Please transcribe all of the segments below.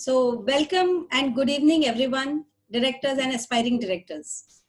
Welcome and good evening, everyone, directors and aspiring directors.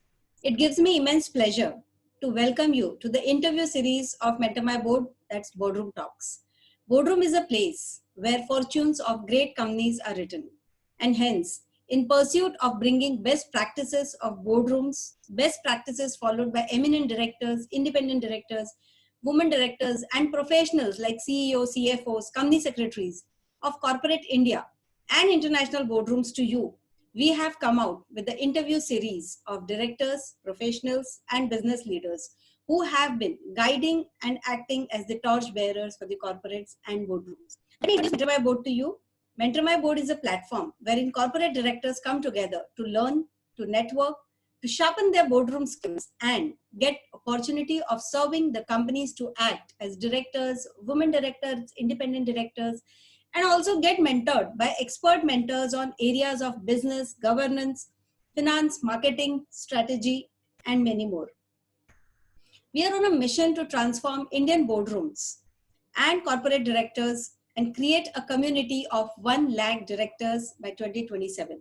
It gives me immense pleasure to welcome you to the interview series of Mentor My Board, that's Boardroom Talks. Boardroom is a place where fortunes of great companies are written, and hence, in pursuit of bringing best practices of boardrooms, best practices followed by eminent directors, independent directors, women directors, and professionals like CEOs, CFOs, company secretaries of corporate India and international boardrooms to you, we have come out with the interview series of directors, professionals, and business leaders who have been guiding and acting as the torch bearers for the corporates and boardrooms. Let me introduce Mentor My Board to you. Mentor My Board is a platform wherein corporate directors come together to learn, to network, to sharpen their boardroom skills and get opportunity of serving the companies to act as directors, women directors, independent directors, and also get mentored by expert mentors on areas of business, governance, finance, marketing, strategy, and many more. We are on a mission to transform Indian boardrooms and corporate directors and create a community of 1 lakh directors by 2027.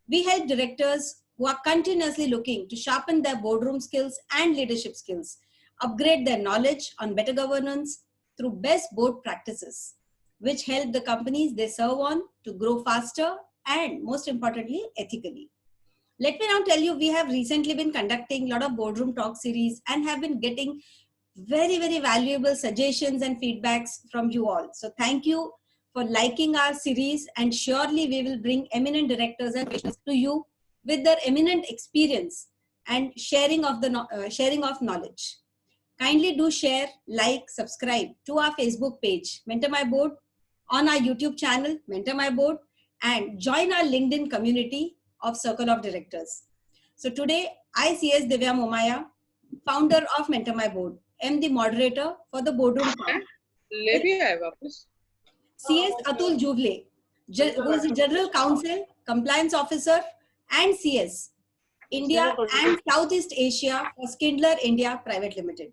We help directors who are continuously looking to sharpen their boardroom skills and leadership skills, upgrade their knowledge on better governance through best board practices, which help the companies they serve on to grow faster and, most importantly, ethically. Let me now tell you, we have recently been conducting a lot of boardroom talk series and have been getting very, very valuable suggestions and feedbacks from you all. So thank you for liking our series, and surely we will bring eminent directors and professionals to you with their eminent experience and sharing of knowledge. Kindly do share, like, subscribe to our Facebook page, Mentor My Board, on our YouTube channel, Mentor My Board, and join our LinkedIn community of Circle of Directors. So today, I, CS Divya Momaya, founder of Mentor My Board, am the moderator for the boardroom talk. CS Atul Juvle, who is the General Counsel, Compliance Officer, and CS, India and Southeast Asia for Skindler India Private Limited,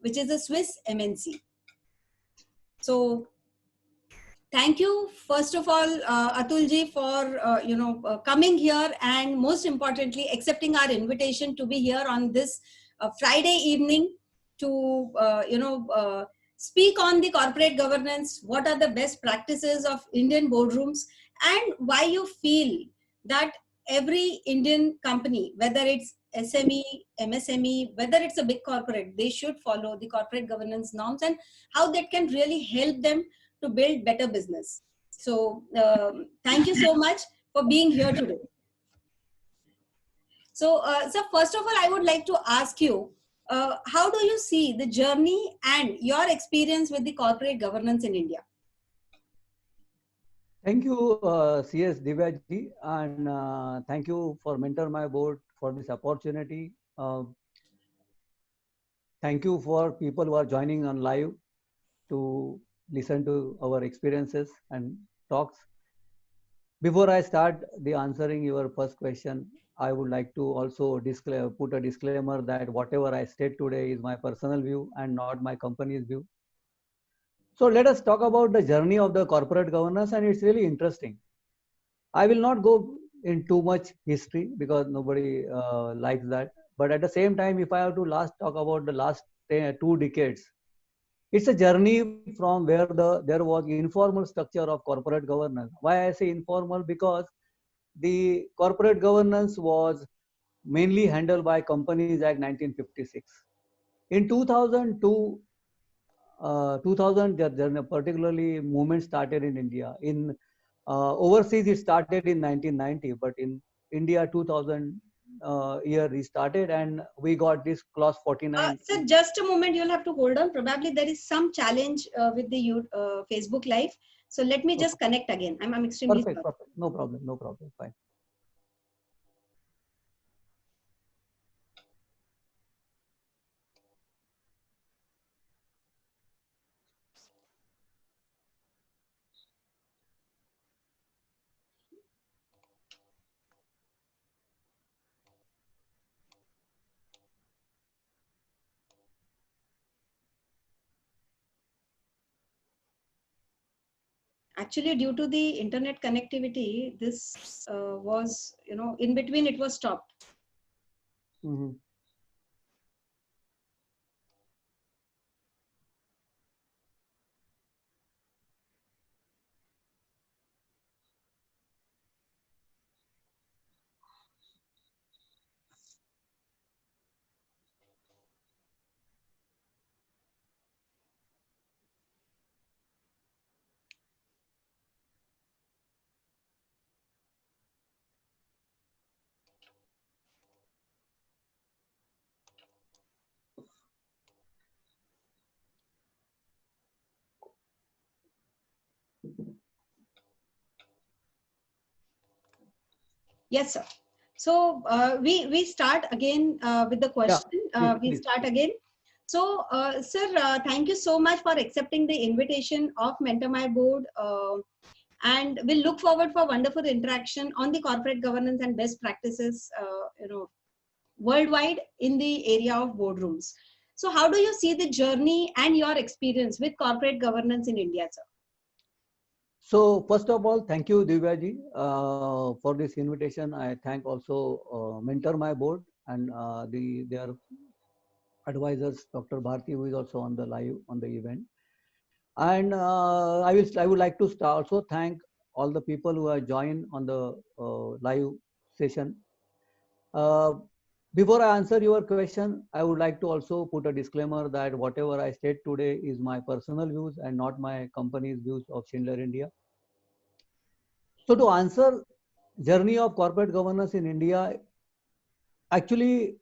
which is a Swiss MNC. So, thank you, first of all, Atulji, for coming here and most importantly accepting our invitation to be here on this Friday evening to speak on the corporate governance. What are the best practices of Indian boardrooms, and why you feel that every Indian company, whether it's SME, MSME, whether it's a big corporate, they should follow the corporate governance norms, and how that can really help them to build better business. So thank you so much for being here today. So first of all, I would like to ask you, how do you see the journey and your experience with the corporate governance in India? Thank you, CS Divyaji, and thank you for Mentor My Board for this opportunity. Thank you for people who are joining on live to listen to our experiences and talks. Before I start the answering your first question, I would like to also put a disclaimer that whatever I state today is my personal view and not my company's view. So let us talk about the journey of the corporate governance, and it's really interesting. I will not go in too much history because nobody likes that. But at the same time, if I have to talk about the last 2 decades, it's a journey from where there was informal structure of corporate governance. Why I say informal? Because the corporate governance was mainly handled by Companies Act 1956. In 2002, 2000, particularly movement started in India. In overseas, it started in 1990, but in India, 2000 year restarted, and we got this clause 49. Sir, just a moment, you'll have to hold on. Probably there is some challenge with the Facebook Live. So let me just connect again. I'm extremely sorry. Perfect. No problem. Fine. Actually, due to the internet connectivity, this was, in between it was stopped. Mhm. Yes, sir. So we start again with the Yeah, question. please, We please. start again. So, sir, thank you so much for accepting the invitation of Mentor My Board. And we'll look forward for wonderful interaction on the corporate governance and best practices, worldwide in the area of boardrooms. So, how do you see the journey and your experience with corporate governance in India, sir? So first of all, thank you, Divyaji, for this invitation. I thank also Mentor My Board and their advisors, Dr. Bharti, who is also on the live on the event. And I would like to start also thank all the people who have joined on the live session. Uh, Before I answer your question, I would like to also put a disclaimer that whatever I state today is my personal views and not my company's views of Schindler India. So to answer journey of corporate governance in India, actually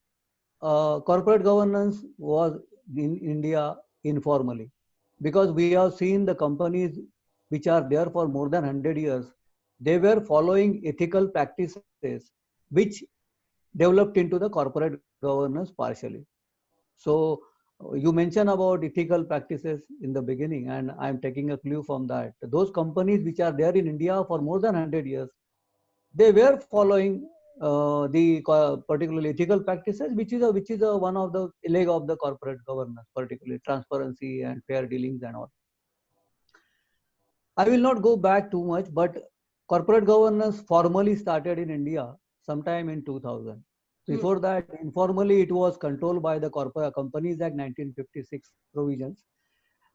corporate governance was in India informally, because we have seen the companies which are there for more than 100 years, they were following ethical practices which developed into the corporate governance partially. So you mentioned about ethical practices in the beginning, and I'm taking a clue from that. Those companies which are there in India for more than 100 years, they were following particularly ethical practices, which is one of the leg of the corporate governance, particularly transparency and fair dealings and all. I will not go back too much, but corporate governance formally started in India sometime in 2000. Before that, informally, it was controlled by the Corporate Companies Act 1956 provisions.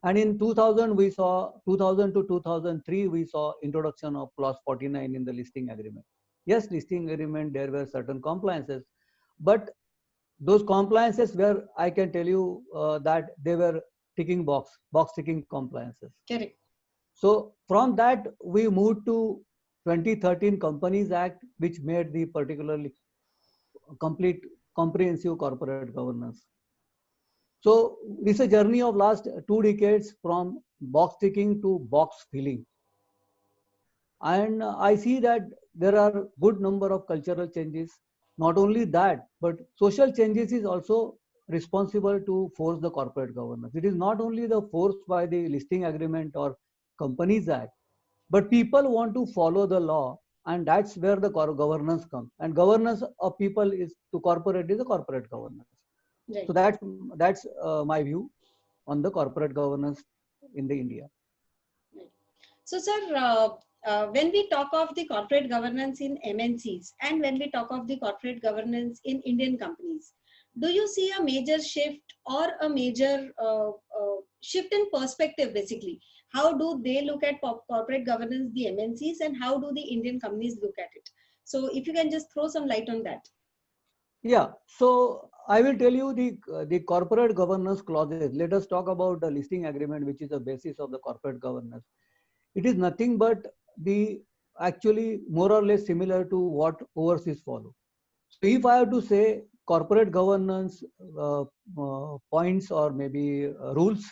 And in 2000, we saw 2000 to 2003, we saw introduction of clause 49 in the listing agreement. Yes, listing agreement, there were certain compliances, but those compliances were, I can tell you that they were box ticking compliances. Correct. So from that, we moved to 2013 Companies Act, which made the particularly complete comprehensive corporate governance. So it's a journey of last 2 decades from box ticking to box filling. And I see that there are good number of cultural changes. Not only that, but social changes is also responsible to force the corporate governance. It is not only the forced by the listing agreement or Companies Act, but people want to follow the law, and that's where the governance comes. And governance of people is to corporate is a corporate governance. Right. So that's my view on the corporate governance in the India. Right. So, sir, when we talk of the corporate governance in MNCs and when we talk of the corporate governance in Indian companies, do you see a major shift or a major shift in perspective basically? How do they look at corporate governance, the MNCs, and how do the Indian companies look at it? So, if you can just throw some light on that. Yeah, so I will tell you the corporate governance clauses. Let us talk about the listing agreement, which is the basis of the corporate governance. It is nothing but the actually more or less similar to what overseas follow. So if I have to say corporate governance points or maybe rules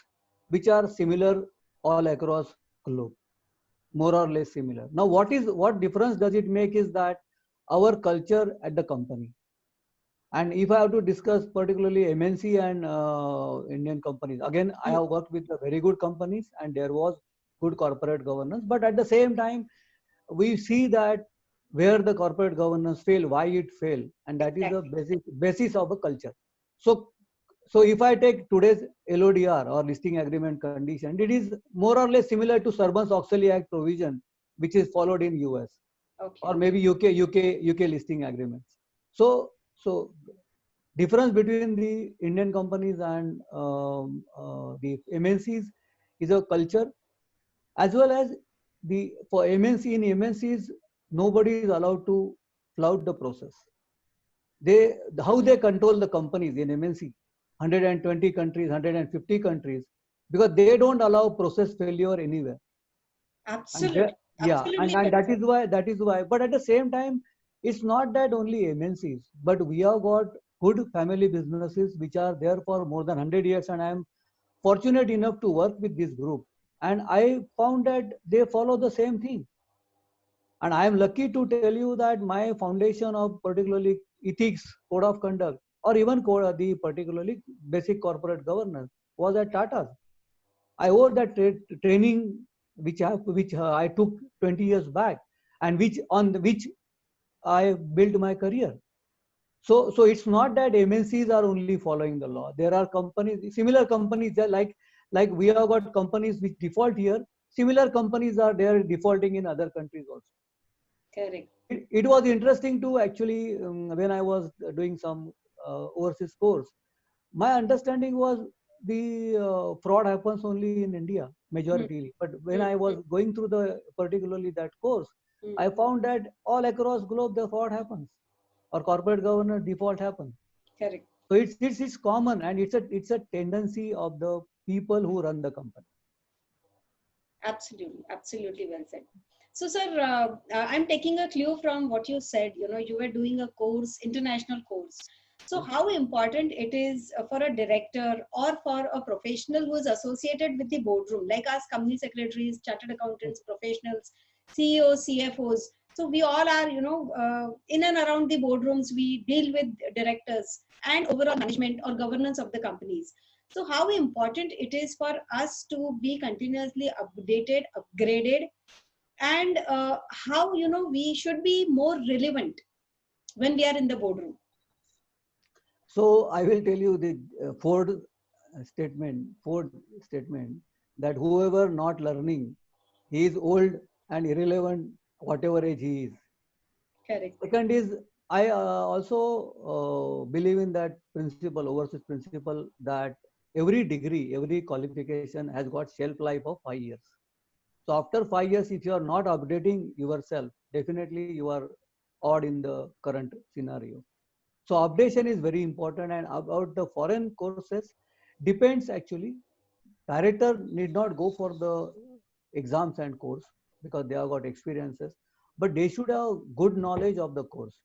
which are similar all across globe, more or less similar. Now, what difference does it make is that our culture at the company. And if I have to discuss particularly MNC and Indian companies, again, I have worked with the very good companies and there was good corporate governance. But at the same time, we see that where the corporate governance fail, why it fail, and that is the Exactly. basis of a culture. So So if I take today's LODR or listing agreement condition, it is more or less similar to Sarbanes-Oxley Act provision, which is followed in US Okay. or maybe UK listing agreements. So difference between the Indian companies and the MNCs is a culture, as well as the for MNC in MNCs nobody is allowed to flout the process. They how they control the companies in MNC, 120 countries, 150 countries, because they don't allow process failure anywhere. And Absolutely. yeah, Absolutely. and that is why. But at the same time, it's not that only MNCs, but we have got good family businesses which are there for more than 100 years, and I am fortunate enough to work with this group, and I found that they follow the same thing. And I am lucky to tell you that my foundation of particularly ethics, code of conduct, or even the particularly basic corporate governance was at Tata. I owe that training which I took 20 years back, and which I built my career. So it's not that MNCs are only following the law. There are companies, similar companies that like we have got companies which default here. Similar companies are there defaulting in other countries also. Correct. It was interesting to actually when I was doing some overseas course, my understanding was the fraud happens only in India Hmm. majority. But when Hmm. I was going through the particularly that course, Hmm. I found that all across globe the fraud happens or corporate governance default happens. Correct. So it's common, and it's a tendency of the people who run the company. Absolutely, absolutely well said. So, sir, I'm taking a clue from what you said. You know, you were doing a course, international course. So, how important it is for a director or for a professional who is associated with the boardroom, like us company secretaries, chartered accountants, professionals, CEOs, CFOs. So, we all are, in and around the boardrooms. We deal with directors and overall management or governance of the companies. So how important it is for us to be continuously updated, upgraded, and how we should be more relevant when we are in the boardroom. So I will tell you the Ford statement that whoever not learning, he is old and irrelevant, whatever age he is. Correct. Second is, I also believe in that principle, overseas principle, that every degree, every qualification has got shelf life of 5 years. So after 5 years, if you are not updating yourself, definitely you are odd in the current scenario. So updation is very important. And about the foreign courses, depends actually. Director need not go for the exams and course because they have got experiences, but they should have good knowledge of the course,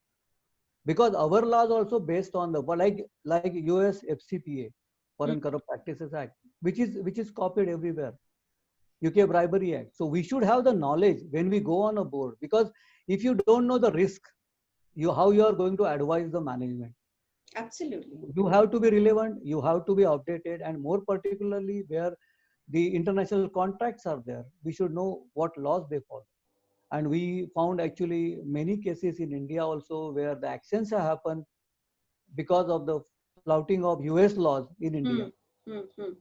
because our laws also based on the like US FCPA, Mm. Foreign Corrupt Practices Act, which is copied everywhere. UK Bribery Act. So we should have the knowledge when we go on a board, because if you don't know the risk, how you are going to advise the management. Absolutely. You have to be relevant, you have to be updated, and more particularly where the international contracts are there, we should know what laws they follow. And we found actually many cases in India also where the actions have happened because of the flouting of US laws in India. Hmm. Hmm. Hmm.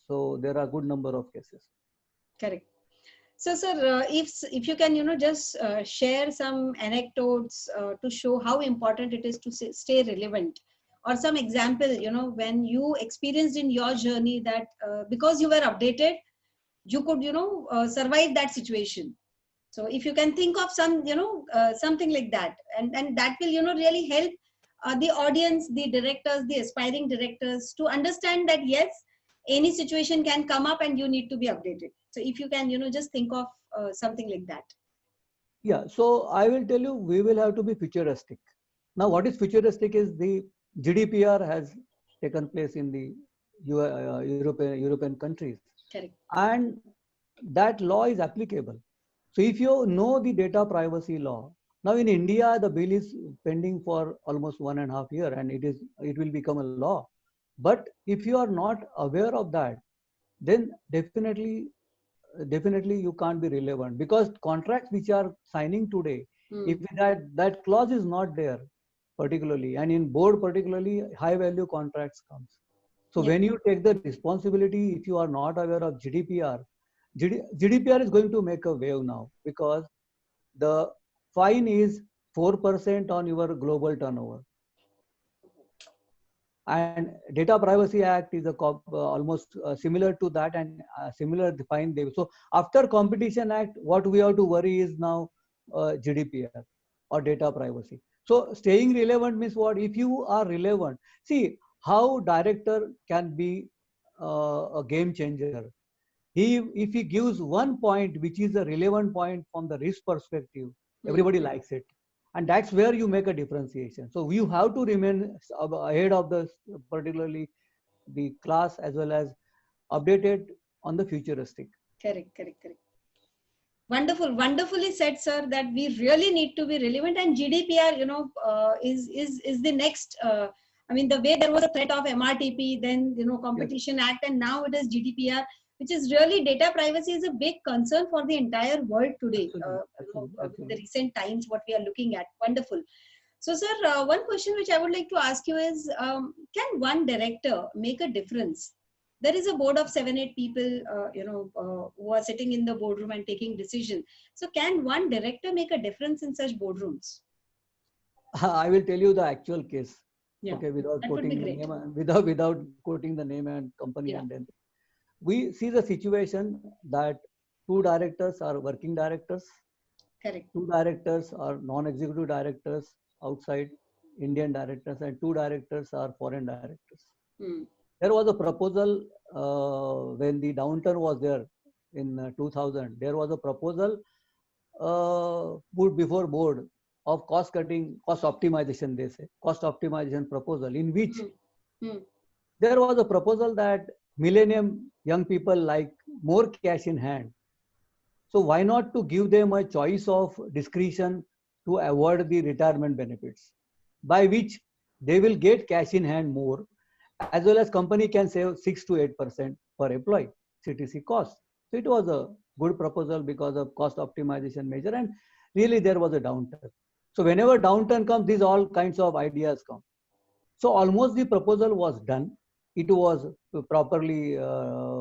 So there are good number of cases. Correct. So, sir, if you can, just share some anecdotes to show how important it is to stay relevant, or some example, when you experienced in your journey that because you were updated, you could, survive that situation. So, if you can think of some, something like that, and that will, really help the audience, the directors, the aspiring directors to understand that yes, any situation can come up and you need to be updated. So if you can, just think of something like that. Yeah, so I will tell you, we will have to be futuristic. Now, what is futuristic is the GDPR has taken place in the European countries, Correct. and that law is applicable. So if you know the data privacy law, now in India the bill is pending for almost 1.5 years, and it will become a law. But if you are not aware of that, then definitely you can't be relevant, because contracts which are signing today, Hmm. if that clause is not there particularly, and in board particularly high value contracts comes. So Yeah. when you take the responsibility, if you are not aware of GDPR, GDPR is going to make a wave now, because the fine is 4% on your global turnover. And Data Privacy Act is almost similar to that, and similar fine. So after Competition Act, what we have to worry is now GDPR or data privacy. So staying relevant means what? If you are relevant, see how director can be a game changer. If he gives one point which is a relevant point from the risk perspective, everybody likes it, and that's where you make a differentiation. So you have to remain ahead of the, particularly the class, as well as updated on the futuristic. Correct, correct, correct. Wonderful, wonderfully said, sir, that we really need to be relevant, and GDPR, is the next. I mean, the way there was a threat of MRTP, then Competition Act, and now it is GDPR, which is really, data privacy is a big concern for the entire world today. With the recent times, what we are looking at. Wonderful. So, sir, one question which I would like to ask you is, can one director make a difference? There is a board of 7, 8 people, who are sitting in the boardroom and taking decision. So can one director make a difference in such boardrooms? I will tell you the actual case. Yeah, okay, without that would be quoting the great. name, and without quoting the name and company, Yeah. and then we see the situation that two directors are working directors, Correct. two directors are non-executive directors outside Indian directors, and two directors are foreign directors. There was a proposal when the downturn was there in 2000. There was a proposal put before board of cost cutting, cost optimization. They say cost optimization proposal, in which there was a proposal that millennium young people like more cash in hand. So why not to give them a choice of discretion to avoid the retirement benefits, by which they will get cash in hand more, as well as company can save 6 to 8% per employee CTC cost. So it was a good proposal because of cost optimization measure, and really there was a downturn. So whenever downturn comes, these all kinds of ideas come. So almost the proposal was done. It was properly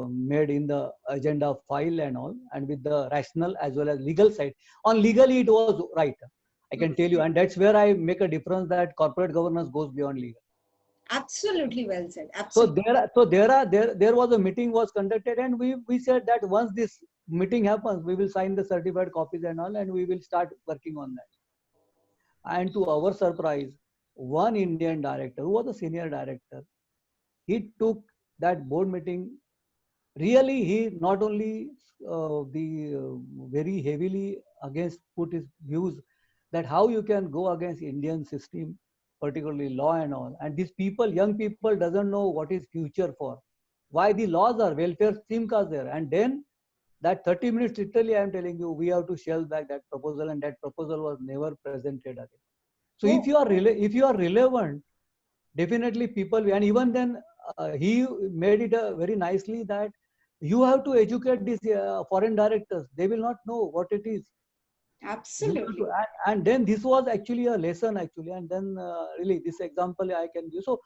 made in the agenda file and all, and with the rational as well as legal side. On legally, it was right. I can tell you, and that's where I make a difference, that corporate governance goes beyond legal. Absolutely well said. Absolutely. There was a meeting was conducted, and we said that once this meeting happens, we will sign the certified copies and all, and we will start working on that. And to our surprise, one Indian director who was a senior director, he took that board meeting. Really, he not only very heavily against put his views that how you can go against Indian system, particularly law and all. And these people, young people, doesn't know what is future for. Why the laws are, welfare scheme are there. And then that 30 minutes, literally, I am telling you, we have to shelve back that proposal, and that proposal was never presented again. So if you are relevant, definitely people, and even then he made it very nicely that you have to educate these foreign directors. They will not know what it is. Absolutely. And then this was actually a lesson actually. And then really this example I can give. So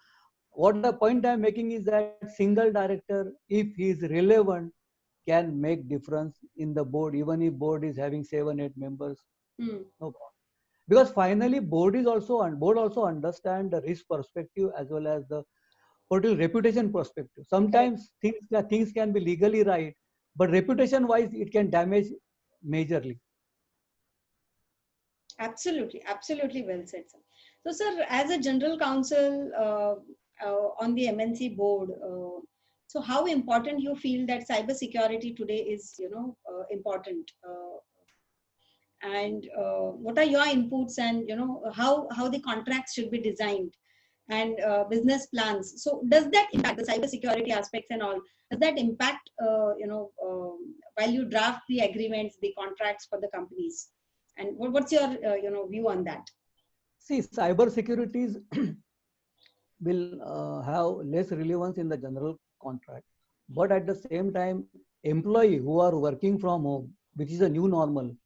what the point I'm making is that single director, if he is relevant, can make difference in the board, even if board is having 7, 8 members. No problem. Because finally board also understand the risk perspective as well as the total reputation perspective. Sometimes things can be legally right, but reputation wise it can damage majorly. Absolutely, absolutely well said, sir. So, sir, as a general counsel on the MNC board, so how important you feel that cyber security today is, important, and what are your inputs, and how the contracts should be designed, and business plans. So, does that impact the cyber security aspects and all? Does that impact, while you draft the agreements, the contracts for the companies? And what's your view on that? See, cyber securities will have less relevance in the general contract, but at the same time, employee who are working from home, which is a new normal,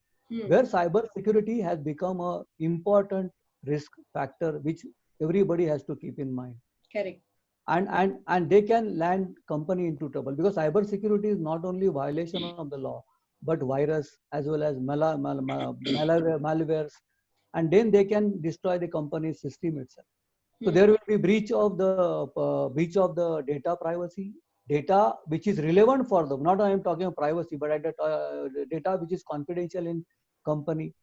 where cyber security has become a important risk factor, which everybody has to keep in mind. Correct. and they can land company into trouble, because cyber security is not only violation of the law, but virus as well as malwares, and then they can destroy the company's system itself. So there will be breach of the data privacy, data which is relevant for them. Not I am talking of privacy, but data which is confidential in company.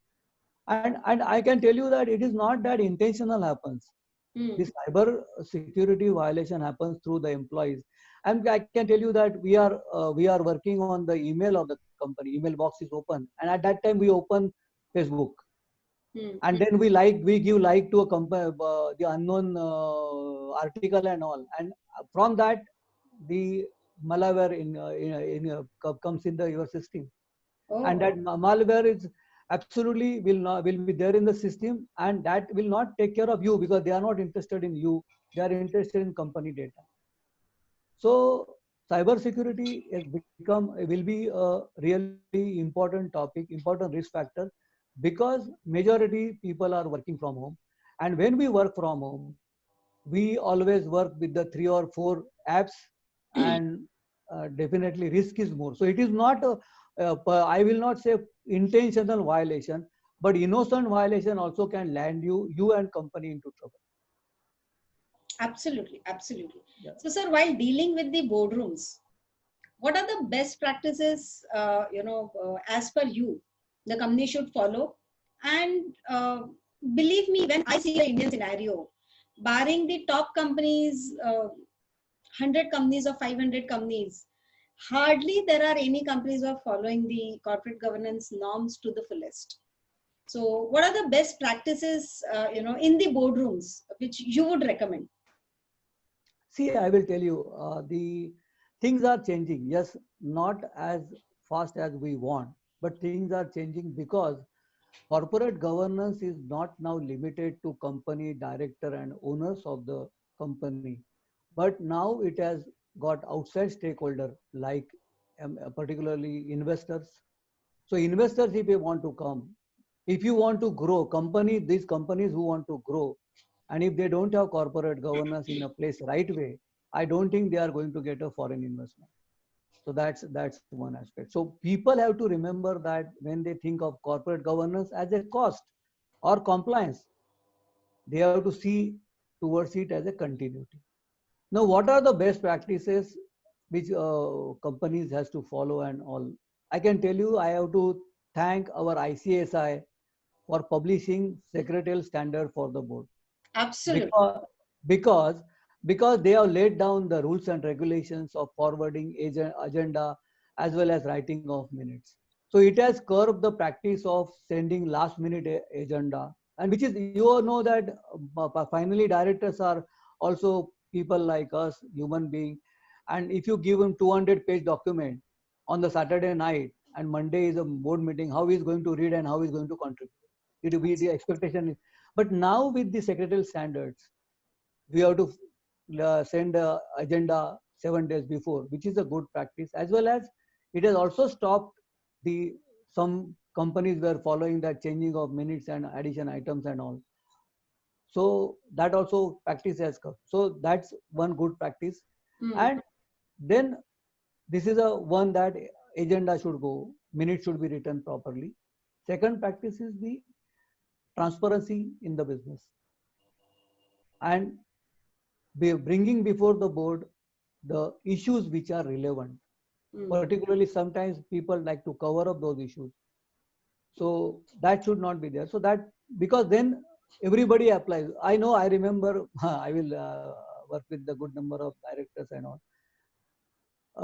And I can tell you that it is not that intentional happens. This cyber security violation happens through the employees. And I can tell you that we are working on the email of the company. Email box is open, and at that time we open Facebook, and then we give like to a the unknown article and all, and from that the malware comes in your system. And that malware is absolutely will be there in the system, and that will not take care of you, because they are not interested in you, they are interested in company data. So cyber security will be a really important topic, important risk factor, because majority people are working from home. And when we work from home, we always work with the 3 or 4 apps, and definitely risk is more. So it is not I will not say intentional violation, but innocent violation also can land you and company into trouble. Absolutely, absolutely. Yeah. So, sir, while dealing with the boardrooms, what are the best practices, as per you, the company should follow? And believe me, when I see the Indian scenario, barring the top companies, 100 companies or 500 companies, hardly there are any companies who are following the corporate governance norms to the fullest. So, what are the best practices, in the boardrooms, which you would recommend? See, I will tell you, the things are changing. Yes, not as fast as we want, but things are changing, because corporate governance is not now limited to company director and owners of the company, but now it has got outside stakeholder like particularly investors. So investors, if they want to come, if you want to grow, these companies who want to grow, and if they don't have corporate governance in a place right way, I don't think they are going to get a foreign investment. So that's one aspect. So people have to remember that when they think of corporate governance as a cost or compliance, they have to see towards it as a continuity. Now, what are the best practices which companies has to follow and all? I can tell you, I have to thank our ICSI for publishing secretarial standard for the board. Absolutely. Because because they have laid down the rules and regulations of forwarding agenda as well as writing of minutes. So it has curbed the practice of sending last minute agenda, and which is, you all know that finally directors are also people like us, human being. And if you give him 200-page document on the Saturday night, and Monday is a board meeting, how he is going to read and how he is going to contribute? It will be the expectation. But now with the secretarial standards, we have to send the agenda 7 days before, which is a good practice. As well as it has also stopped the some companies were following that changing of minutes and addition items and all. So that also practice has come. So that's one good practice. And then this is a one that agenda should go, minutes should be written properly. Second practice is the transparency in the business, and bringing before the board the issues which are relevant. Particularly, sometimes people like to cover up those issues. So that should not be there. So that, because then everybody applies. I know, I remember, I will work with the good number of directors and all.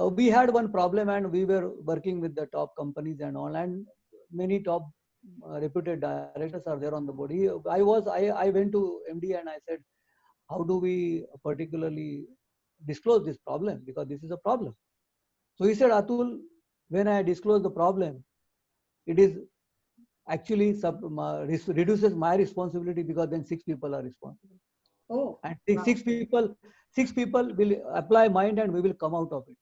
We had one problem, and we were working with the top companies and all, and many top reputed directors are there on the board. I went to MD and I said, how do we particularly disclose this problem, because this is a problem. So he said, Atul, when I disclose the problem, it is actually reduces my responsibility, because then 6 people are responsible. Oh, and wow. six people will apply mind, and we will come out of it.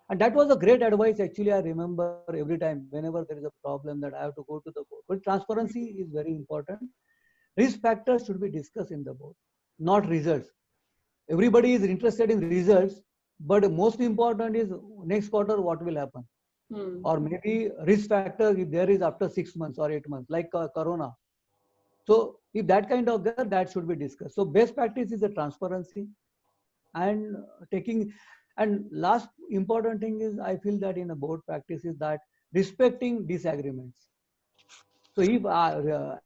And that was a great advice. Actually, I remember every time, whenever there is a problem, that I have to go to the board. But transparency is very important. Risk factors should be discussed in the board, not results. everybody is interested in results, but most important is next quarter what will happen, or maybe risk factor if there is after 6 months or 8 months, like Corona. So if that kind of there, that should be discussed. So best practice is the transparency and taking. And last important thing is, I feel that in a board practice is that respecting disagreements. So if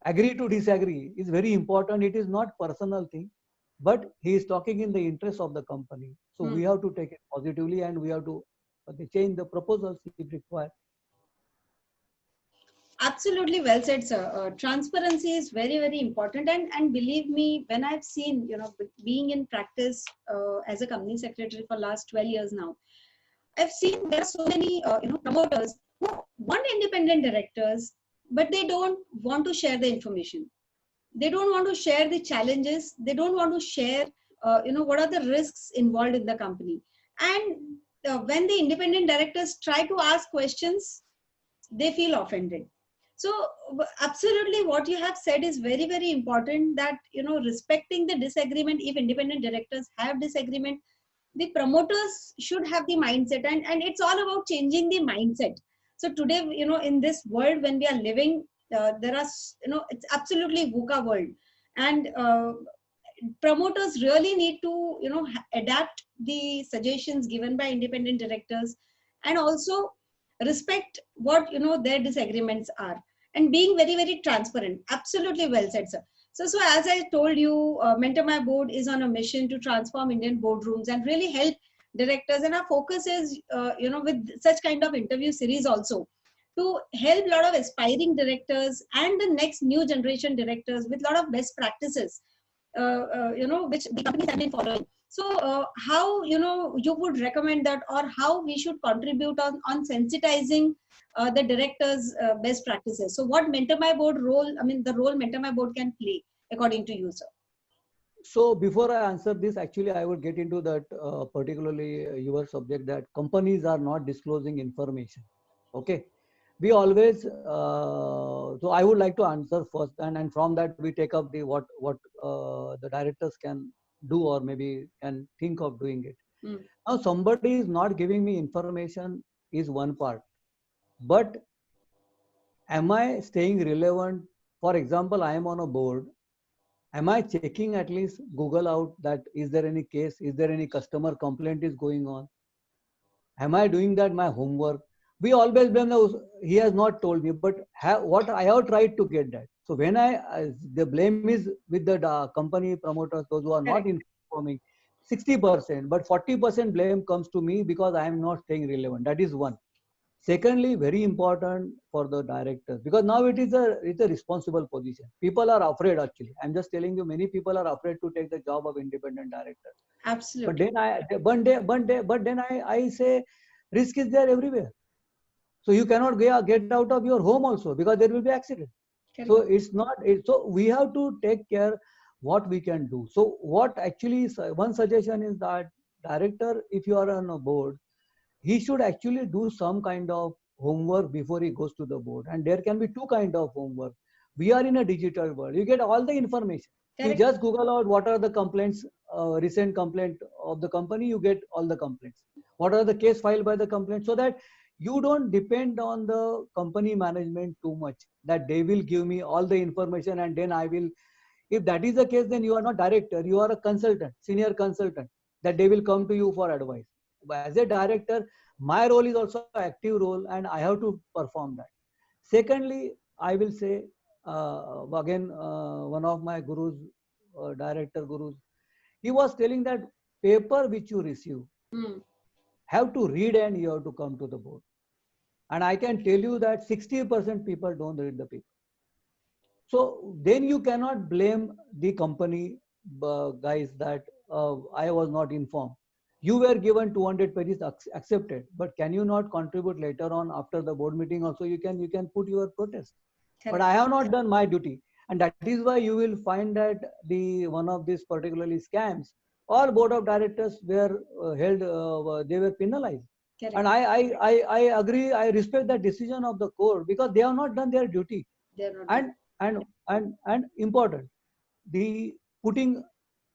agree to disagree is very important. It is not personal thing, but he is talking in the interest of the company. So we have to take it positively, and we have to change the proposals if required. Absolutely well said, sir. Transparency is very, very important. And believe me, when I've seen, being in practice as a company secretary for last 12 years now, I've seen there are so many, promoters who want independent directors, but they don't want to share the information. They don't want to share the challenges. They don't want to share, what are the risks involved in the company. And when the independent directors try to ask questions, they feel offended. So absolutely what you have said is very, very important, that respecting the disagreement. If independent directors have disagreement, the promoters should have the mindset, and it's all about changing the mindset. So today, in this world when we are living, there are, it's absolutely VUCA world, and promoters really need to adapt the suggestions given by independent directors, and also respect what their disagreements are, and being very, very transparent. Absolutely well said, sir. So as I told you, Mentor My Board is on a mission to transform Indian boardrooms and really help directors, and our focus is with such kind of interview series also, to help a lot of aspiring directors and the next new generation directors with a lot of best practices, which the companies have been following. So how, you would recommend that, or how we should contribute on sensitizing the directors' best practices? So what Mentor My Board role, the role Mentor My Board can play according to you, sir? So before I answer this, actually, I would get into that particularly your subject, that companies are not disclosing information. Okay. We always, so I would like to answer first, and from that we take up the what the directors can do, or maybe can think of doing it. Now somebody is not giving me information is one part, but am I staying relevant? For example, I am on a board. Am I checking at least Google out that is there any case, is there any customer complaint is going on? Am I doing that my homework? We always blame he has not told me, but what I have tried to get that. So when the blame is with the company promoters, those who are not informing, 60%, but 40% blame comes to me because I am not staying relevant. That is one. Secondly, very important for the directors, because now it's a responsible position. People are afraid, actually. I'm just telling you, many people are afraid to take the job of independent director. Absolutely. But then I say risk is there everywhere. So you cannot get out of your home also, because there will be accident. So it's not, so we have to take care what we can do. So what actually is, one suggestion is that director, if you are on a board, he should actually do some kind of homework before he goes to the board. And there can be two kind of homework. We are in a digital world. You get all the information. You just Google out what are the complaints, recent complaint of the company, you get all the complaints. What are the case filed by the complaint, so that you don't depend on the company management too much, that they will give me all the information and then I will. If that is the case, then you are not director, you are a consultant, senior consultant, that they will come to you for advice. But as a director, my role is also an active role, and I have to perform that. Secondly, I will say, again, one of my gurus, director gurus, he was telling that paper which you receive, have to read and you have to come to the board. And I can tell you that 60% people don't read the paper. So then you cannot blame the company guys that I was not informed. You were given 200 pages accepted, but can you not contribute later on after the board meeting also? You can put your protest. But I have not done my duty, and that is why you will find that the one of these particularly scams, all board of directors were held, they were penalized. Correct. And I agree, I respect the decision of the court, because they have not done their duty. And important, the putting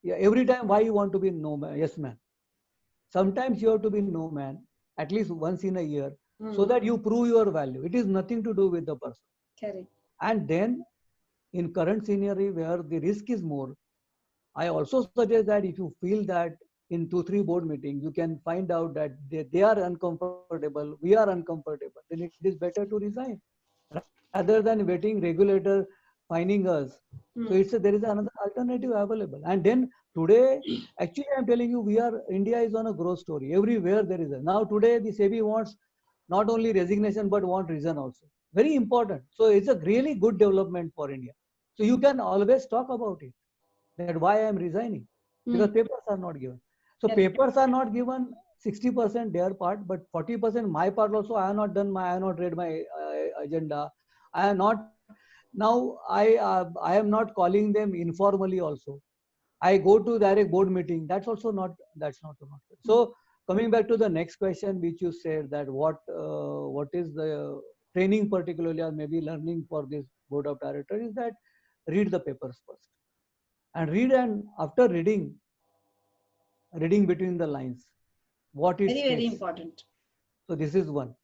Yeah, every time why you want to be no man, yes man. Sometimes you have to be no man at least once in a year so that you prove your value. It is nothing to do with the person. Correct. And then in current scenario where the risk is more, I also suggest that if you feel that in 2-3 board meetings, you can find out that they are uncomfortable, we are uncomfortable, then it is better to resign rather than waiting regulator finding us. So there is another alternative available. And then today, actually I'm telling you, India is on a growth story. Everywhere there is now today the SEBI wants not only resignation but want reason also. Very important. So it's a really good development for India. So you can always talk about it, that why I am resigning, because papers are not given. So papers are not given 60% their part, but 40% my part also. I have not done I have not read my agenda. I am not now. I am not calling them informally also. I go to direct board meeting. That's not. So coming back to the next question, which you said that what is the training particularly or maybe learning for this board of directors is that read the papers first and read, and after reading between the lines what it Very, very states. important. So this is one.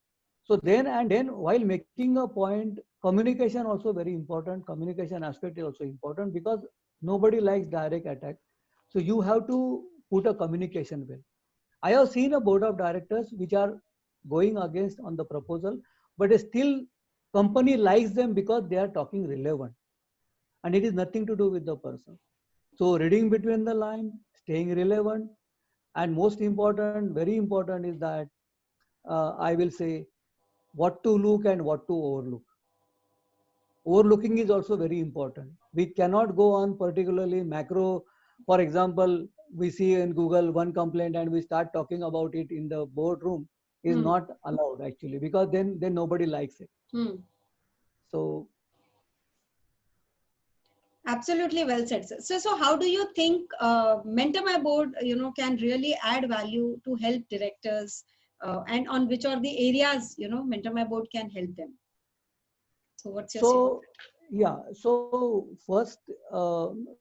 So then while making a point, communication also very important. Communication aspect is also important because nobody likes direct attack. So you have to put a communication well. I have seen a board of directors which are going against on the proposal, but still company likes them because they are talking relevant, and it is nothing to do with the person. So reading between the line, staying relevant, and most important, very important is that I will say what to look and what to overlook. Overlooking is also very important. We cannot go on particularly macro. For example, we see in Google one complaint and we start talking about it in the boardroom is not allowed actually, because then nobody likes it. So absolutely well said, sir. So how do you think Mentor My Board, can really add value to help directors, and on which are the areas, Mentor My Board can help them? So what's your say? yeah, so first,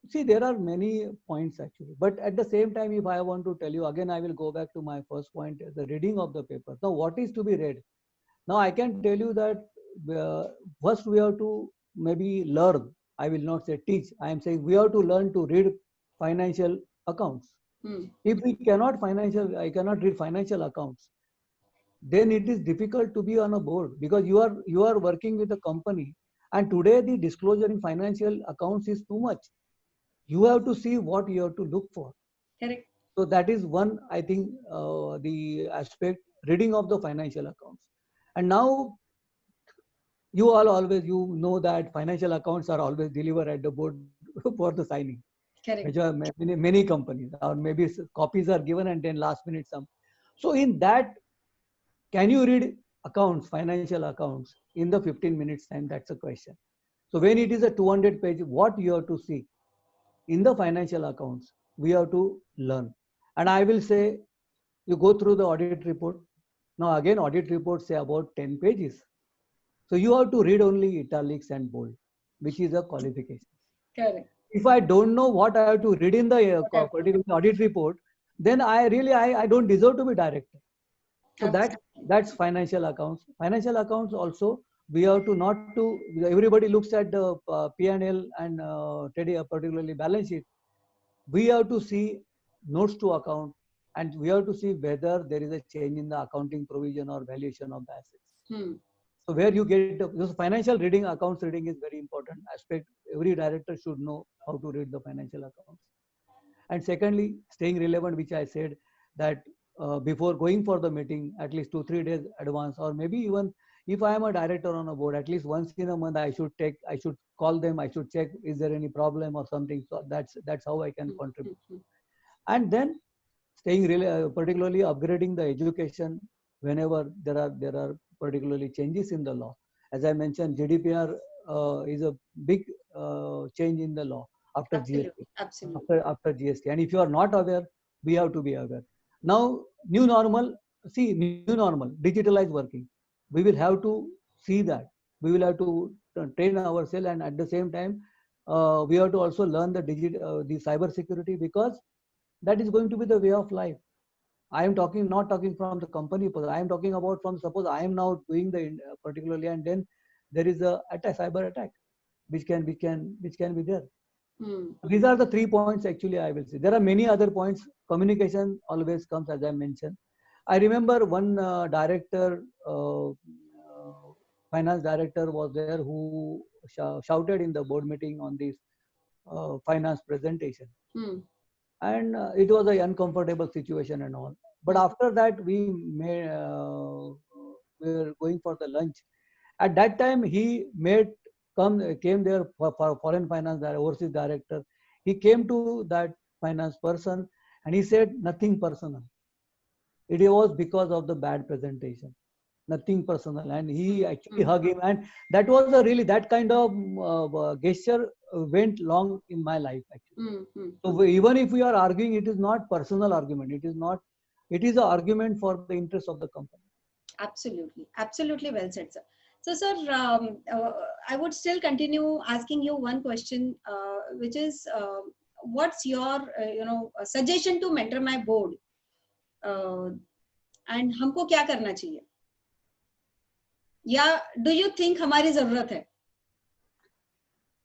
see, there are many points actually, but at the same time, if I want to tell you again, I will go back to my first point, the reading of the paper. Now, what is to be read? Now, I can tell you that first we have to maybe learn. I will not say teach. I am saying we have to learn to read financial accounts. If I cannot read financial accounts, then it is difficult to be on a board because you are working with a company, and today the disclosure in financial accounts is too much. You have to see what you have to look for. Correct. So that is one, I think, the aspect, reading of the financial accounts. And now you all always, you know that financial accounts are always delivered at the board for the signing. Correct. Which are many companies, or maybe copies are given and then last minute some. So in that, can you read accounts, financial accounts in the 15 minutes time? That's a question. So when it is a 200 page, what you have to see in the financial accounts, we have to learn. And I will say, you go through the audit report. Now again, audit reports say about 10 pages. So you have to read only italics and bold, which is a qualification. Correct. If I don't know what I have to read in the particular audit report, then I don't deserve to be director. So that's financial accounts. Financial accounts also, we have to not to, everybody looks at the P&L and particularly balance sheet. We have to see notes to account, and we have to see whether there is a change in the accounting provision or valuation of the assets. So where you get this financial reading, accounts reading is very important aspect. Every director should know how to read the financial accounts. And secondly, staying relevant, which I said that before going for the meeting, at least 2-3 days advance, or maybe even if I am a director on a board, at least once in a month, I should call them, I should check, is there any problem or something. So that's how I can contribute. And then staying really, particularly upgrading the education whenever there are particularly changes in the law. As I mentioned, GDPR is a big change in the law after GST. Absolutely. After GST. And if you are not aware, we have to be aware. Now, new normal, digitalized working. We will have to see that. We will have to train ourselves, and at the same time, we have to also learn the cyber security, because that is going to be the way of life. I am talking, not talking from the company, but I am talking about from, suppose I am now doing particularly, and then there is a cyber attack, which can be there. Hmm. These are the 3 points actually I will say. There are many other points. Communication always comes, as I mentioned. I remember one finance director was there, who shouted in the board meeting on this finance presentation. Hmm. And it was a uncomfortable situation and all. But after that, we were going for the lunch. At that time, he came there for foreign finance overseas director. He came to that finance person and he said nothing personal. It was because of the bad presentation, nothing personal. And he actually hugged him, and that was a really, that kind of gesture went long in my life actually. So even if we are arguing, it is not personal argument. It is not. It is an argument for the interest of the company. Absolutely, absolutely well said, sir. So, sir, I would still continue asking you one question, which is, what's your, suggestion to mentor my board, and हमको क्या करना चाहिए? या do you think हमारी जरूरत है?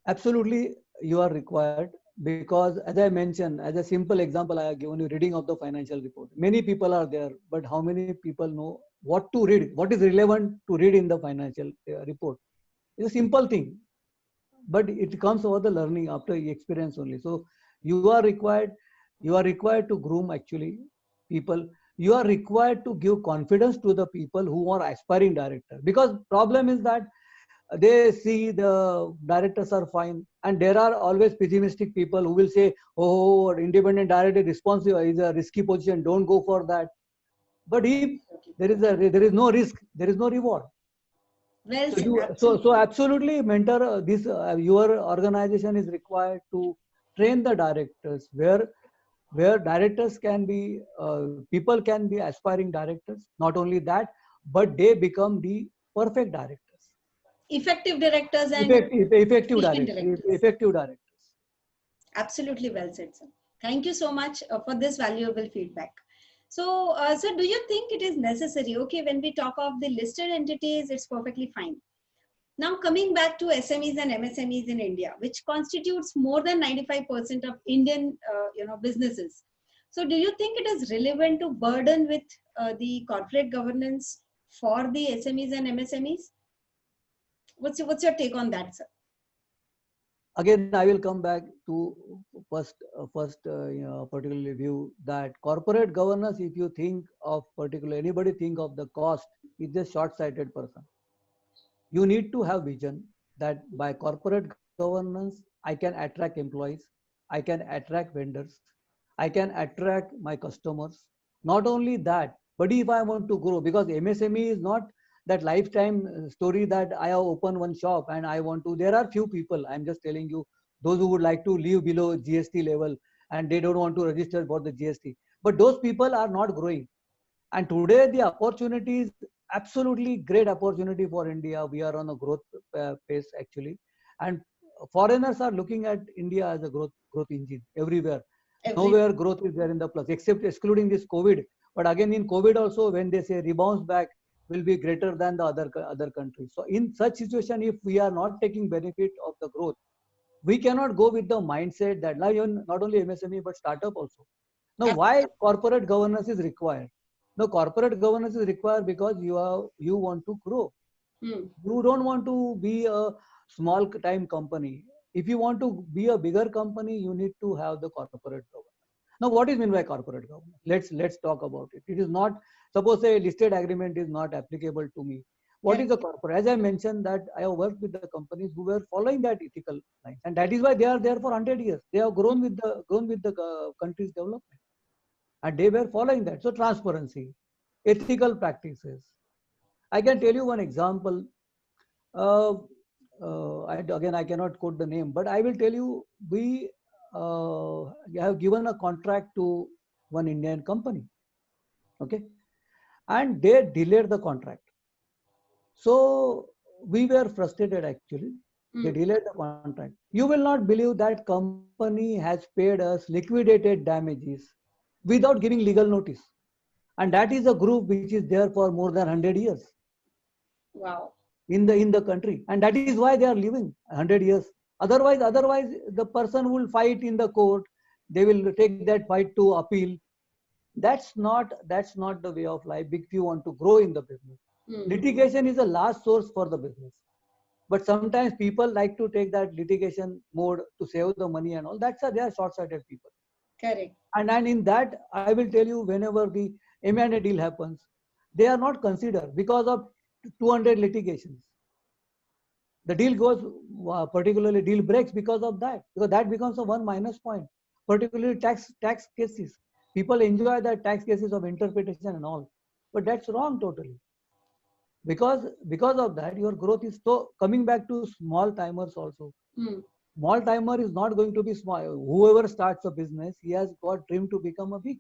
Absolutely, you are required, because, as I mentioned, as a simple example, I have given you reading of the financial report. Many people are there, but how many people know what to read? What is relevant to read in the financial report? It's a simple thing, but it comes over the learning after experience only. So you are required. You are required to groom actually people. You are required to give confidence to the people who are aspiring director, because problem is that they see the directors are fine, and there are always pessimistic people who will say, oh, independent director responsive is a risky position, don't go for that. But if there is no risk, there is no reward. Well said, So absolutely mentor, your organization is required to train the directors, where directors can be, people can be aspiring directors. Not only that, but they become the perfect directors. Effective directors and Effective efficient directors. directors. Effective directors. Absolutely well said, sir. Thank you so much for this valuable feedback. So, sir, do you think it is necessary? Okay, when we talk of the listed entities, it's perfectly fine. Now, coming back to SMEs and MSMEs in India, which constitutes more than 95% of Indian, businesses. So, do you think it is relevant to burden with the corporate governance for the SMEs and MSMEs? What's your take on that, sir? Again, I will come back to first particularly view that corporate governance, if you think of particular, anybody think of the cost, is a short-sighted person. You need to have vision that by corporate governance, I can attract employees, I can attract vendors, I can attract my customers. Not only that, but if I want to grow, because MSME is not that lifetime story that I have opened one shop and I want to. There are few people, I'm just telling you, those who would like to live below GST level and they don't want to register for the GST. But those people are not growing. And today the opportunity is absolutely great opportunity for India. We are on a growth pace actually, and foreigners are looking at India as a growth engine everywhere. Nowhere growth is there in the plus, except excluding this COVID. But again, in COVID also, when they say rebounds back will be greater than the other countries. So in such situation, if we are not taking benefit of the growth, we cannot go with the mindset that now even not only MSME but startup also. Now, why corporate governance is required? No, corporate governance is required because you want to grow. You don't want to be a small time company. If you want to be a bigger company, you need to have the corporate governance. Now, what is meant by corporate governance? Let's talk about it. It is not, suppose a listed agreement is not applicable to me. What is the corporate? As I mentioned that I have worked with the companies who were following that ethical lines, and that is why they are there for 100 years. They have grown with the country's development, and they were following that. So transparency, ethical practices. I can tell you one example. Uh, Again, I cannot quote the name, but I will tell you, we have given a contract to one Indian company, okay, and they delayed the contract. So we were frustrated actually. They delayed the contract. You will not believe that company has paid us liquidated damages without giving legal notice. And that is a group which is there for more than 100 years. Wow. In the country. And that is why they are living 100 years. Otherwise, the person will fight in the court. They will take that fight to appeal. That's not the way of life if you want to grow in the business. Litigation is the last source for the business. But sometimes people like to take that litigation mode to save the money and all. They are short-sighted people. Correct. And in that, I will tell you, whenever the M&A deal happens, they are not considered because of 200 litigations. The deal goes, particularly deal breaks because of that, because that becomes a one minus point, particularly tax cases. People enjoy that tax cases of interpretation and all, but that's wrong totally. Because of that, your growth is so coming back to small timers also. Small timer is not going to be small. Whoever starts a business, he has got dream to become a big.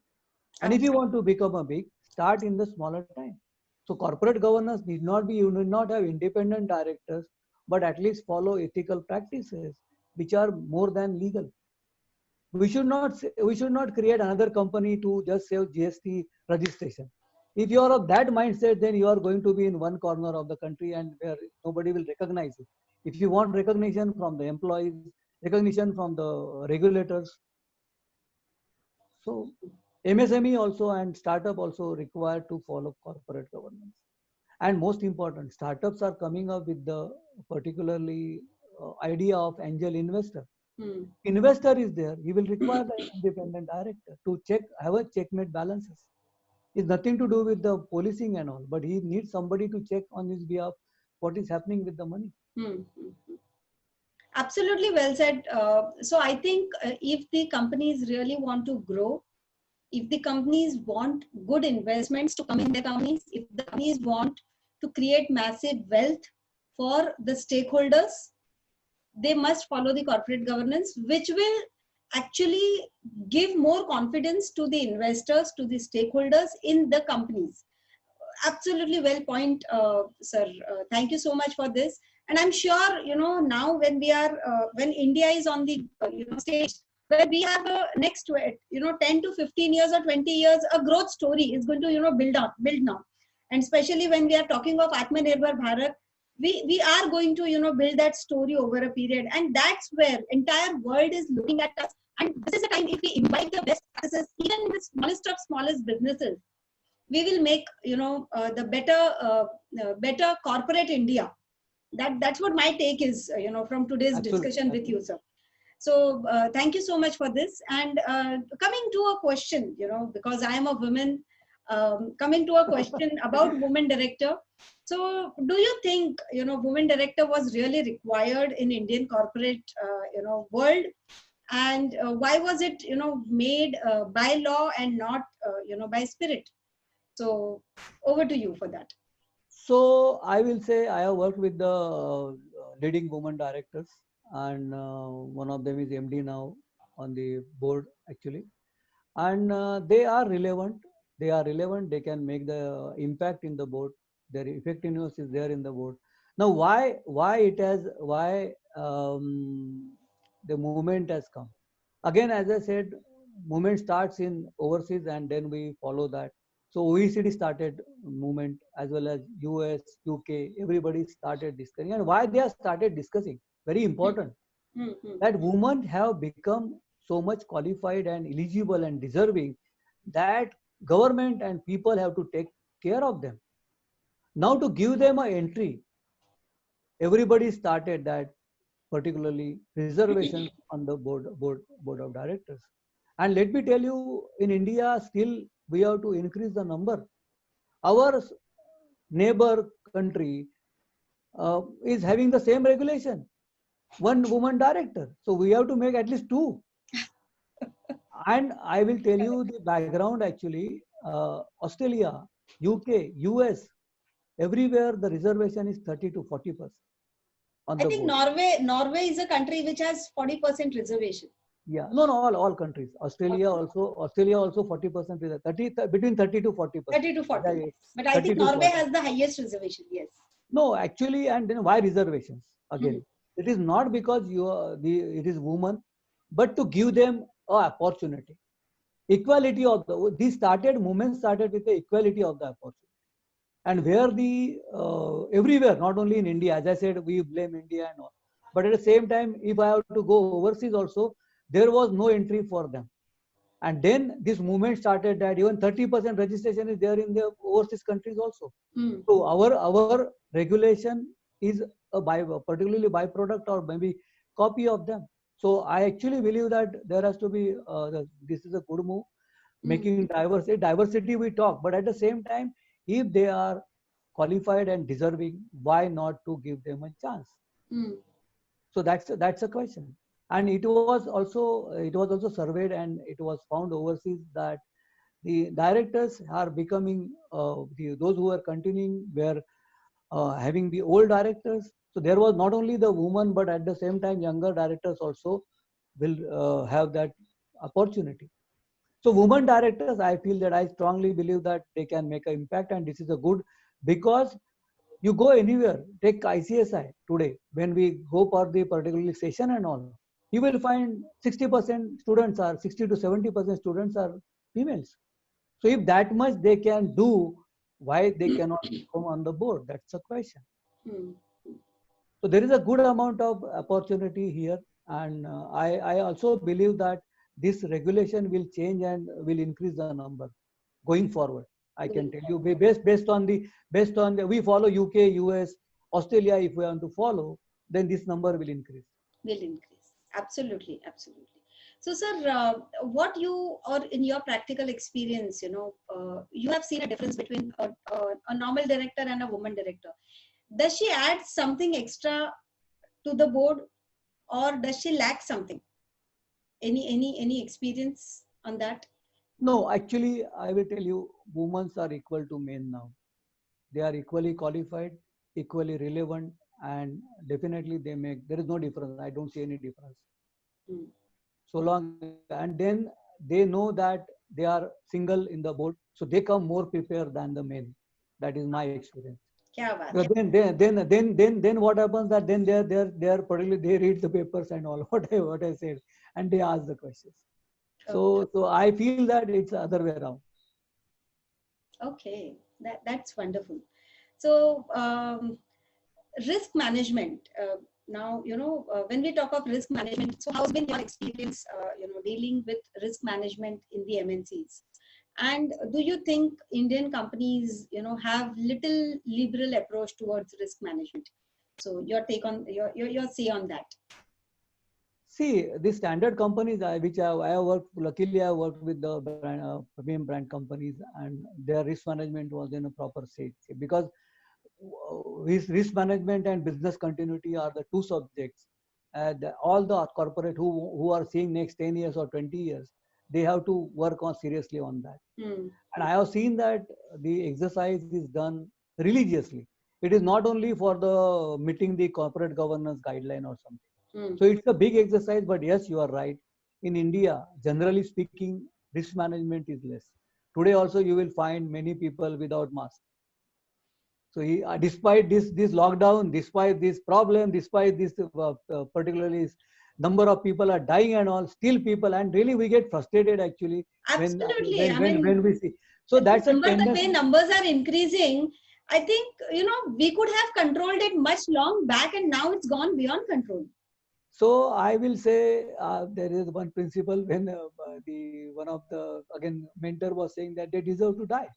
And if you want to become a big, start in the smaller time. So corporate governance need not be, you need not have independent directors, but at least follow ethical practices, which are more than legal. We should not create another company to just save GST registration. If you are of that mindset, then you are going to be in one corner of the country and where nobody will recognize it. If you want recognition from the employees, recognition from the regulators, so MSME also and startup also required to follow corporate governance. And most important, startups are coming up with the particularly idea of angel investor. Investor is there. He will require the independent director to have a checkmate balances. It's nothing to do with the policing and all, but he needs somebody to check on his behalf what is happening with the money. Absolutely well said. So I think if the companies really want to grow, if the companies want good investments to come in their companies, if the companies want to create massive wealth for the stakeholders, they must follow the corporate governance, which will actually give more confidence to the investors, to the stakeholders in the companies. Absolutely well point, sir. Thank you so much for this. And I'm sure, now when when India is on the stage where we have next to it, 10 to 15 years or 20 years, a growth story is going to, build now. And especially when we are talking of Atmanirbhar Bharat, we are going to, build that story over a period. And that's where entire world is looking at us. And this is the time if we imbibe the best practices, even in the smallest of smallest businesses, we will make the better corporate India. That's what my take is from today's Absolutely. discussion with you, sir. So thank you so much for this. And coming to a question, because I am a woman, coming to a question about women director. So do you think women director was really required in Indian corporate world? And why was it made by law and not by spirit? So over to you for that. So I will say I have worked with the leading women directors, and one of them is MD now on the board actually, and they are relevant. They are relevant. They can make the impact in the board. Their effectiveness is there in the board. Now, why the movement has come? Again, as I said, movement starts in overseas, and then we follow that. So OECD started movement as well as US, UK, everybody started discussing. And why they have started discussing? Very important. That women have become so much qualified and eligible and deserving that government and people have to take care of them. Now to give them an entry, everybody started that, particularly reservations on the board of directors. And let me tell you, in India, still we have to increase the number. Our neighbor country is having the same regulation, one woman director. So we have to make at least two. And I will tell you the background actually. Australia, UK, US, everywhere the reservation is 30 to 40%. I think board. Norway is a country which has 40% reservation. Yeah, no, all countries. Australia also 40%, 30 between 30 to 40%. 30 to 40. But I think Norway has the highest reservation. Yes. No, actually, and then why reservations again? It is not because it is woman, but to give them a opportunity. Equality of the movement started with the equality of the opportunity. And where everywhere, not only in India, as I said, we blame India and all. But at the same time, if I have to go overseas also, there was no entry for them. And then this movement started that even 30% registration is there in the overseas countries also. So our regulation is particularly byproduct or maybe copy of them. So I actually believe that there has to be, this is a good move, making diversity we talk, but at the same time, if they are qualified and deserving, why not to give them a chance? So that's a question. And it was also surveyed, and it was found overseas that the directors are becoming, those who are continuing were having the old directors. So there was not only the woman, but at the same time younger directors also will have that opportunity. So women directors, I feel that I strongly believe that they can make an impact, and this is a good, because you go anywhere, take ICSI today, when we go for the particularly session and all, you will find 60% students are, 60 to 70% students are females. So if that much they can do, why they cannot come on the board? That's a question. So there is a good amount of opportunity here, and I also believe that this regulation will change and will increase the number going forward. I can tell you, based on the we follow UK, US, Australia. If we want to follow, then this number will increase. Will increase. Absolutely, absolutely. So, sir, what you, or in your practical experience, you have seen a difference between a normal director and a woman director. Does she add something extra to the board, or does she lack something? Any experience on that? No, actually, I will tell you, women are equal to men now. They are equally qualified, equally relevant, and definitely they make. There is no difference. I don't see any difference. So long, and then they know that they are single in the board, so they come more prepared than the men. That is my experience. But then what happens that then they're particularly they read the papers and all what I said, and they ask the questions. So I feel that it's the other way around. Okay, that's wonderful. So risk management. Now, when we talk of risk management, so how's been your experience, dealing with risk management in the MNCs? And do you think Indian companies, have little liberal approach towards risk management? So your take on your say on that. See, the standard companies which I have worked, luckily I worked with the premium brand companies, and their risk management was in a proper state, because risk management and business continuity are the two subjects. All the corporate who are seeing next 10 years or 20 years, they have to work on seriously on that. And I have seen that the exercise is done religiously. It is not only for the meeting the corporate governance guideline or something. So it's a big exercise, but yes, you are right. In India, generally speaking, risk management is less. Today also you will find many people without mask. So despite this lockdown, despite this problem, despite this particularly number of people are dying and all, still people, and really we get frustrated actually. Absolutely. When we see. So that's a tendency. The way numbers are increasing, I think, we could have controlled it much long back, and now it's gone beyond control. So I will say there is one principle when one of the mentor was saying that they deserve to die.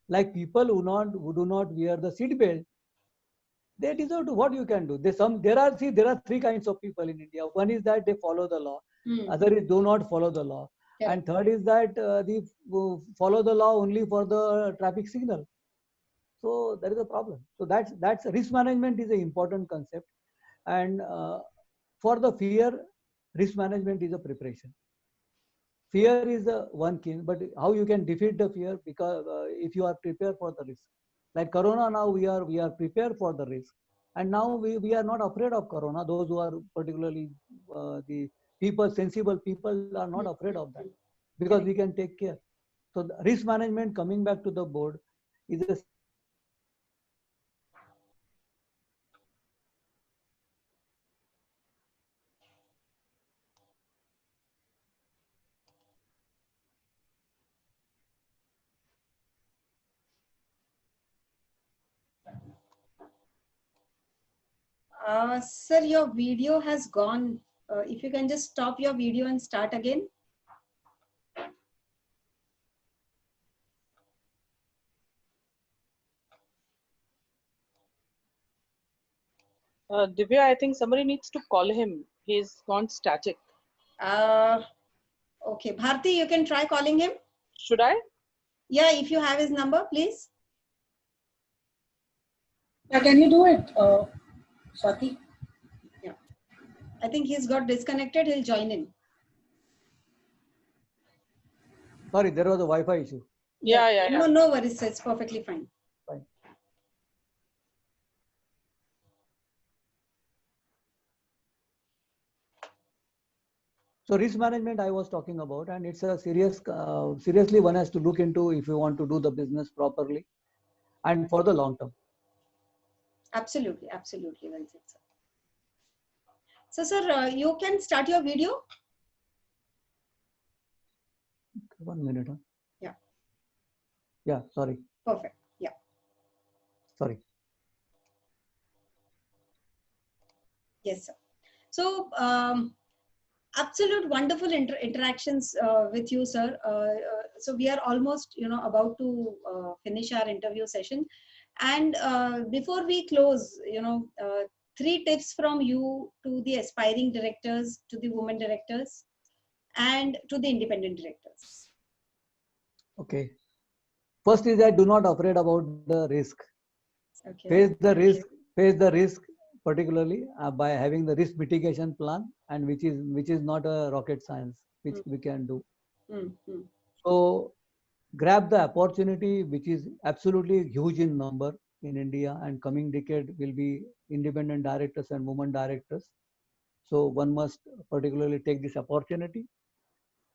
Like people who do not wear the seat belt, they deserve to. What you can do? There are three kinds of people in India. One is that they follow the law. Other is do not follow the law. Yeah. And third is that they follow the law only for the traffic signal. So there is a problem. So that's risk management is an important concept, and for the fear, risk management is a preparation. Fear is the one thing, but how you can defeat the fear, because if you are prepared for the risk. Like Corona, now we are prepared for the risk, and now we are not afraid of Corona. Those who are particularly the people, sensible people, are not afraid of that, because we can take care. So the risk management, coming back to the board, is a Sir, your video has gone. If you can just stop your video and start again. Divya, I think somebody needs to call him. He's gone static. Okay, Bharti, you can try calling him. Should I? Yeah, if you have his number, please. Yeah, can you do it, Swati? Yeah, I think he's got disconnected. He'll join in. Sorry, there was a Wi-Fi issue. Yeah. No, no worries, sir. It's perfectly fine. Fine. So risk management I was talking about, and it's a seriously one has to look into if you want to do the business properly and for the long term. Absolutely, absolutely. Well said, sir. So, sir, you can start your video. 1 minute. Huh? Yeah. Yeah, sorry. Perfect. Yeah. Sorry. Yes, sir. So, absolute wonderful interactions with you, sir. So we are almost, about to finish our interview session. And before we close, 3 tips from you to the aspiring directors, to the women directors, and to the independent directors. Okay. First is that do not afraid about the risk. Okay. Face the risk, particularly by having the risk mitigation plan, and which is not a rocket science, which we can do. So grab the opportunity, which is absolutely huge in number in India, and coming decade will be independent directors and women directors. So one must particularly take this opportunity.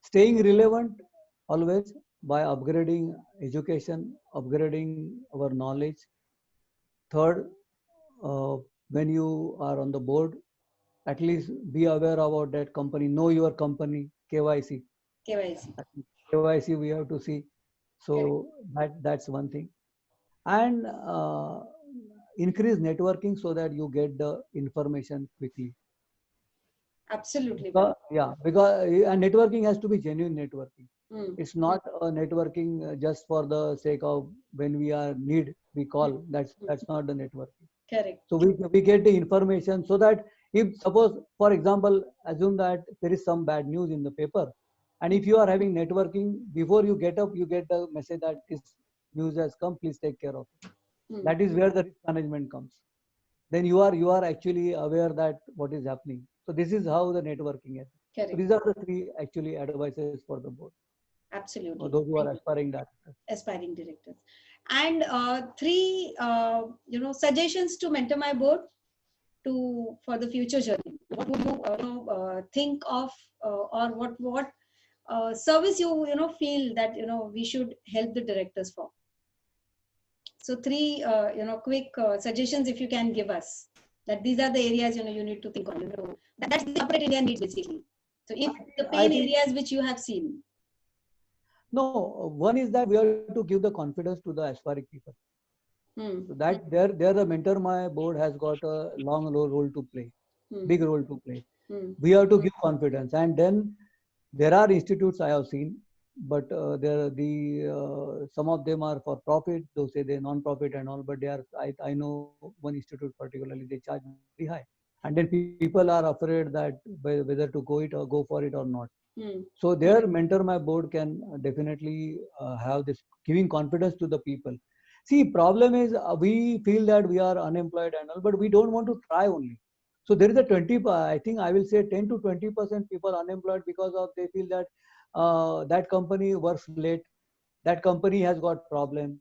Staying relevant always by upgrading education, upgrading our knowledge. Third, when you are on the board, at least be aware about that company, know your company, KYC. KYC we have to see. So that's one thing. And increase networking so that you get the information quickly. Absolutely. Yeah, because and networking has to be genuine networking. It's not a networking just for the sake of when we are need we call. That's not the networking. Correct. So we get the information so that if suppose, for example, assume that there is some bad news in the paper, and if you are having networking, before you get up, you get the message that this news has come, please take care of it. That is where the risk management comes. Then you are actually aware that what is happening. So this is how the networking is. Correct. So these are the 3 actually advices for the board. Absolutely. For those who are aspiring directors. Aspiring directors. And 3 suggestions to mentor my board for the future journey. What would you think of, or what service you feel that we should help the directors for? So 3 quick suggestions if you can give us, that these are the areas you need to think on. That's the corporate India needs basically. So if the pain areas which you have seen. No, one is that we have to give the confidence to the aspiring people. So that there the mentor my board has got a long role to play, big role to play. We have to give confidence, and then there are institutes I have seen, but some of them are for profit. Those say they're non-profit and all, but they are. I know one institute particularly, they charge very high, and then people are afraid that whether to go for it or not. So their mentor my board can definitely have this giving confidence to the people. See, problem is we feel that we are unemployed and all, but we don't want to try only. So there is a 20, I think I will say 10 to 20% people unemployed because of they feel that that company works late, that company has got problem.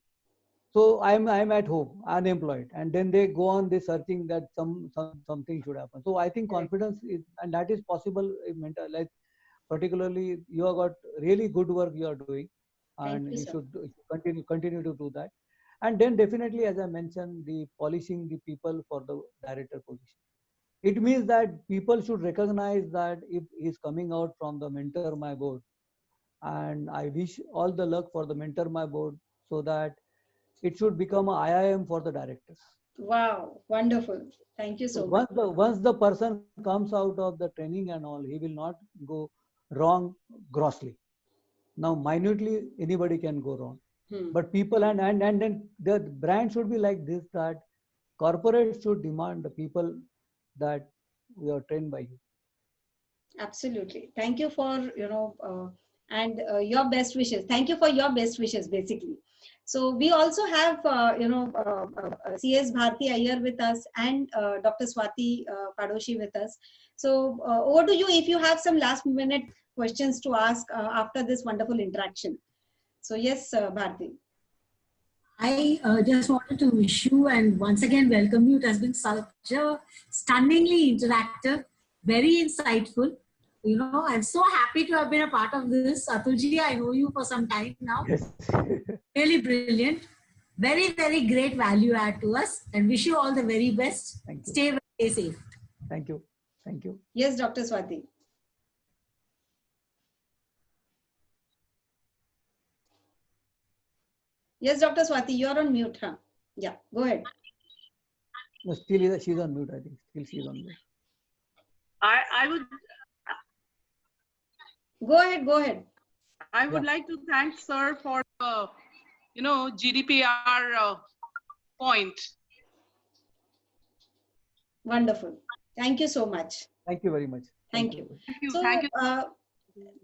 So I'm at home, unemployed, and then they go on this searching that something should happen. So I think confidence is, and that is possible in mental, like particularly you have got really good work you are doing, and you should continue to do that. And then definitely, as I mentioned, the polishing the people for the director position. It means that people should recognize that if he's coming out from the mentor my board, and I wish all the luck for the mentor my board, so that it should become a IIM for the directors. Wow, wonderful. Thank you So so much. once the person comes out of the training and all, he will not go wrong grossly. Now, minutely, anybody can go wrong. Hmm. But people and then the brand should be like this, that corporates should demand the people that we are trained by you. Absolutely. Thank you for, and your best wishes. Thank you for your best wishes, basically. So we also have, CS Bharti Iyer with us and Dr. Swati Padoshi with us. So over to you if you have some last minute questions to ask after this wonderful interaction. So yes, Bharti. I just wanted to wish you and once again welcome you. It has been such a stunningly interactive, very insightful. You know, I'm so happy to have been a part of this. Atulji, I know you for some time now. Yes. Really brilliant. Very, very great value add to us and wish you all the very best. Thank you. Stay very safe. Thank you. Thank you. Yes, Dr. Swati. Yes, Dr. Swati, you're on mute, huh? Yeah, go ahead. No, still she's on mute, I think. Still she's on mute. I would Go ahead. I would like to thank sir for GDPR point. Wonderful. Thank you so much. Thank you very much. Thank you. Thank you. So, Thank you.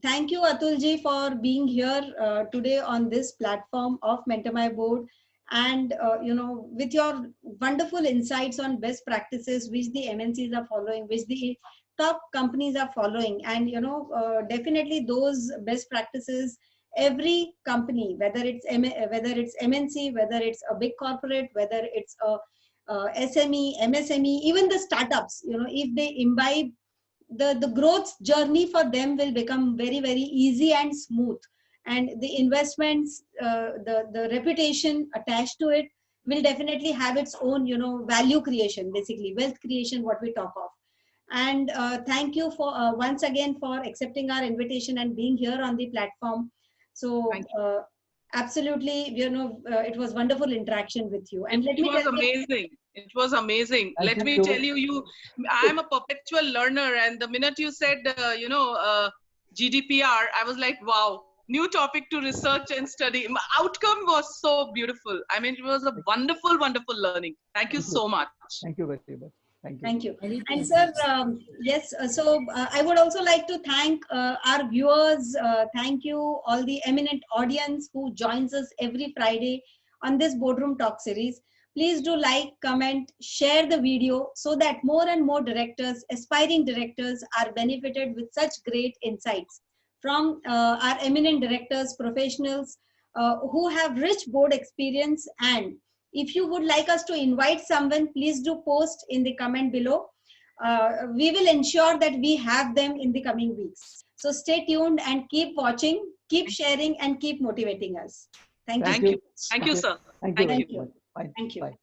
thank you, Atulji, for being here today on this platform of Mentor My Board, and with your wonderful insights on best practices which the MNCs are following, which the top companies are following, and definitely those best practices. Every company, whether it's MNC, whether it's a big corporate, whether it's a SME, MSME, even the startups, if they imbibe the growth journey for them will become very, very easy and smooth. And the investments, the reputation attached to it will definitely have its own, value creation, basically wealth creation, what we talk of. And thank you for once again for accepting our invitation and being here on the platform. So absolutely, it was wonderful interaction with you. And let me tell you, amazing. It was amazing. Thank Let me you. tell you, I am a perpetual learner, and the minute you said, GDPR, I was like, wow, new topic to research and study. My outcome was so beautiful. I mean, it was a wonderful, wonderful learning. Thank you so much. Thank you very much. Thank you. Thank you. And sir, yes, so I would also like to thank our viewers. Thank you, all the eminent audience who joins us every Friday on this Boardroom Talk series. Please do like, comment, share the video so that more and more directors, aspiring directors are benefited with such great insights from our eminent directors, professionals who have rich board experience. And if you would like us to invite someone, please do post in the comment below. We will ensure that we have them in the coming weeks. So stay tuned and keep watching, keep sharing, and keep motivating us. Thank you. Thank you, sir. Thank you. Thank you. Bye. Thank you. Bye.